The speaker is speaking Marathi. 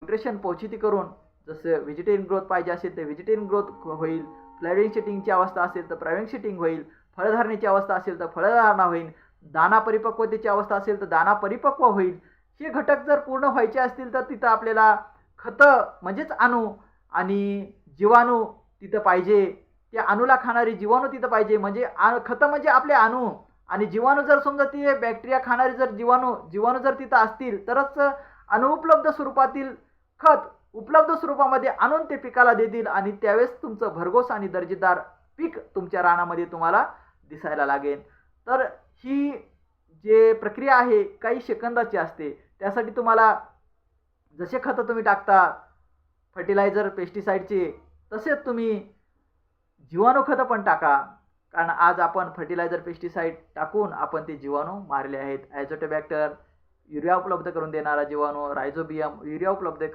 न्यूट्रिशन पोषिती करून जसं व्हेजिटेरियन ग्रोथ पाहिजे असेल तर व्हेजिटेरियन ग्रोथ होईल, फ्लॅवरिंग सेटिंगची अवस्था असेल तर फ्लॅवरिंग सेटिंग होईल, फळधारणेची अवस्था असेल तर फळधारणा होईल, दाना परिपक्वतेची अवस्था असेल तर दाना परिपक्व होईल. हे घटक जर पूर्ण व्हायचे असतील तर तिथं आपल्याला खतं म्हणजेच अणू आणि जीवाणू तिथं पाहिजे. त्या अणूला खाणारी जीवाणू तिथं पाहिजे. म्हणजे खतं म्हणजे आपले अणू आणि जीवाणू जर समजा ती बॅक्टेरिया खाणारे जर जीवाणू जर तिथं असतील तरच अनुपलब्ध स्वरूपातील खत उपलब्ध स्वरूपामध्ये आणून ते पिकाला देतील आणि त्यावेळेस तुमचं भरघोस आणि दर्जेदार पीक तुमच्या रानामध्ये तुम्हाला दिसायला लागेल. तर ही जे प्रक्रिया आहे काही सेकंदाची असते. त्यासाठी तुम्हाला जसे खतं तुम्ही टाकता फर्टिलायझर पेस्टिसाइडचे तसेच तुम्ही जीवाणू खतं पण टाका. कारण आज आपण फर्टिलायझर पेस्टिसाइड टाकून आपण ते जीवाणू मारले आहेत. ॲझोटोबॅक्टर युरिया उपलब्ध करून देणारा जीवाणू, रायझोबियम युरिया उपलब्ध